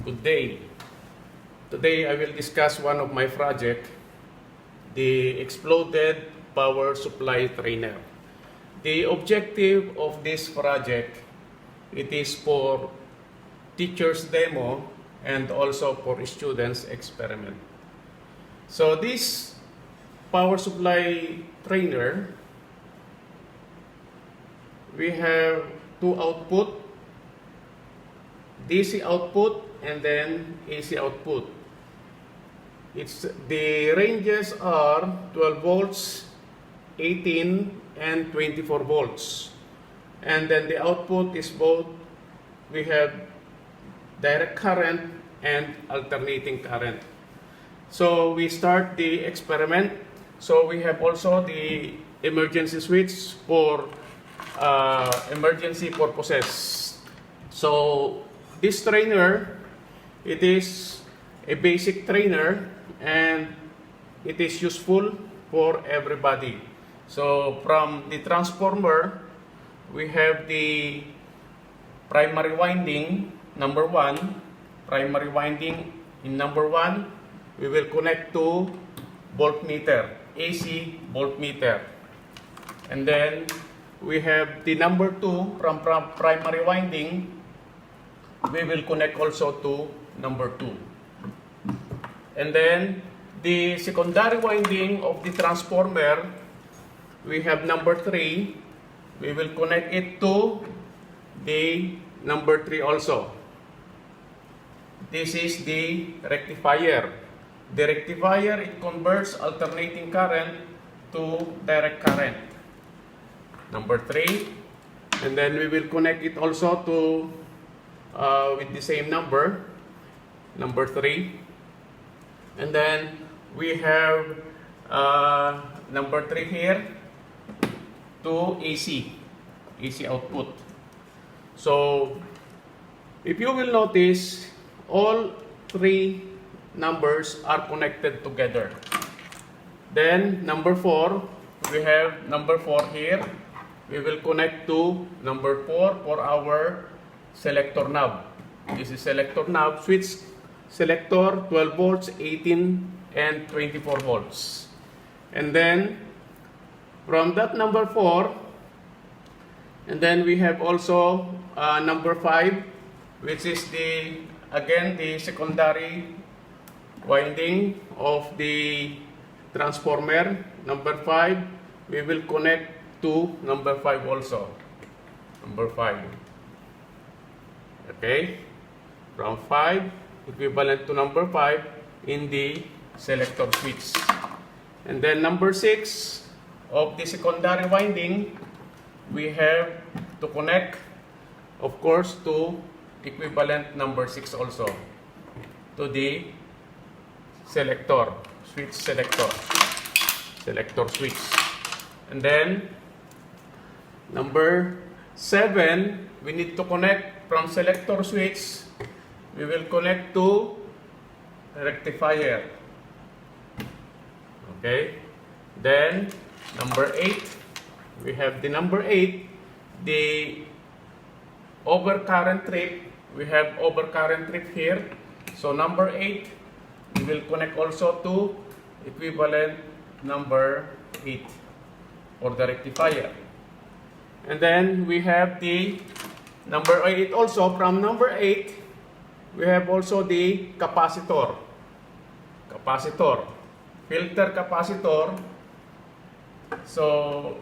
Good day. Today I will discuss one of my projects, the exploded power supply trainer. The objective of this project, it is for teachers demo and also for students experiment. So this power supply trainer, we have two output, DC output and then AC output. The ranges are 12 volts, 18 and 24 volts. And then the output is both, we have direct current and alternating current. So we start the experiment. So we have also the emergency switch for emergency purposes. So this trainer, it is a basic trainer and it is useful for everybody. So from the transformer, we have the primary winding, number 1. Primary winding in number 1, we will connect to voltmeter, AC voltmeter. And then we have the number 2 from primary winding, we will connect also to number 2. And then the secondary winding of the transformer, we have number 3. We will connect it to the number 3 also. This is the rectifier. The rectifier, it converts alternating current to direct current. Number 3. And then we will connect it also to with the same number, number 3. And then we have number 3 here to AC output. So if you will notice, all 3 numbers are connected together. Then number 4, we have number 4 here. We will connect to number 4 for our selector knob. This is selector knob, switch selector, 12 volts, 18 and 24 volts. And then from that number 4, and then we have also number 5, which is again the secondary winding of the transformer. Number 5, we will connect to number 5 also. Number 5. Okay, from 5 equivalent to number 5 in the selector switch. And then number 6 of the secondary winding, we have to connect, of course, to equivalent number 6 also to the selector switch. And then number 7, we need to connect from selector switch, we will connect to rectifier. Okay. Then number 8, we have the number 8, the overcurrent trip. We have overcurrent trip here. So number 8, we will connect also to equivalent number 8 for the rectifier. And then we have the number 8 also. From number 8, we have also the capacitor. Filter capacitor. So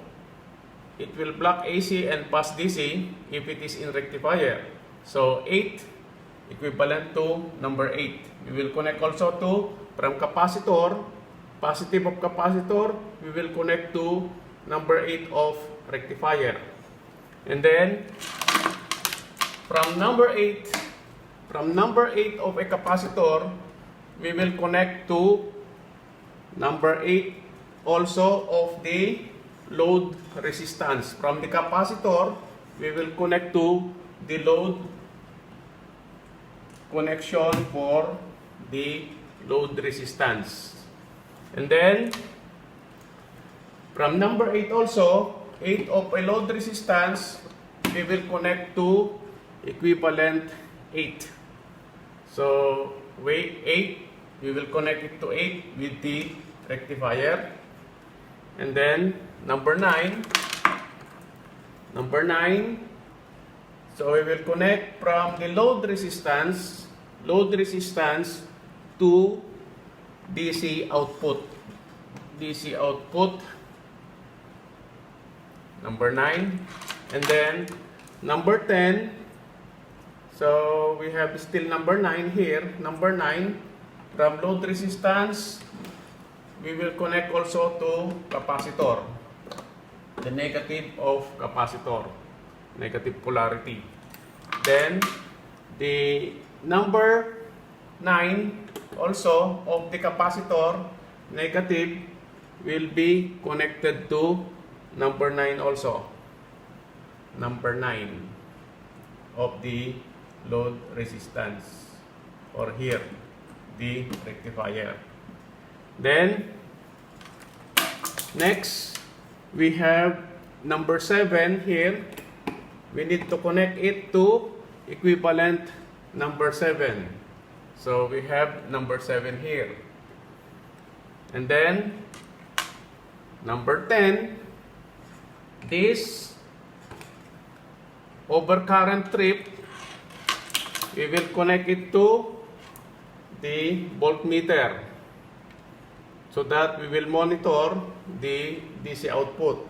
it will block AC and pass DC if it is in rectifier. So 8 equivalent to number 8. We will connect also to from capacitor, positive of capacitor, we will connect to number 8 of rectifier. And then from number 8 of a capacitor, we will connect to number 8 also of the load resistance. From the capacitor, we will connect to the load connection for the load resistance. And then from number 8 also, 8 of a load resistance, we will connect to equivalent 8. So, way 8, we will connect it to 8 with the rectifier. And then, number 9, so we will connect from the load resistance to DC output. Number 9. And then, number 10, so we have still number 9 here. Number 9, from load resistance, we will connect also to capacitor. The negative of capacitor. Negative polarity. Then, the number 9 also of the capacitor, negative, will be connected to number 9 also. Number 9 of the load resistance, or here, the rectifier. Then, next, we have number 7 here. We need to connect it to equivalent number 7. So, we have number 7 here. And then, number 10, this overcurrent trip, we will connect it to the voltmeter so that we will monitor the DC output.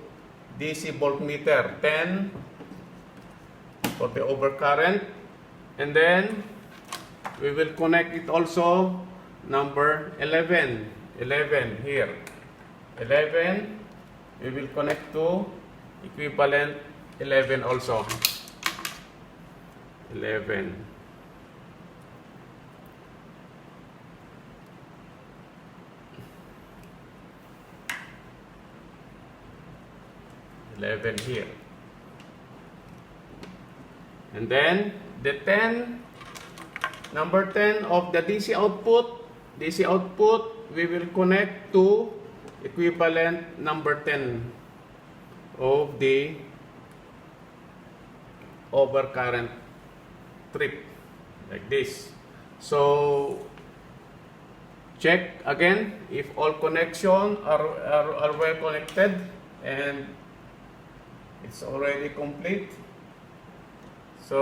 DC voltmeter 10 for the overcurrent, and then we will connect it also number 11 here. 11, we will connect to equivalent 11 also. 11. Here. And then the 10, number 10 of the DC output, we will connect to equivalent number 10 of the overcurrent trip, like this. So, check again if all connections are well connected, and it's already complete. So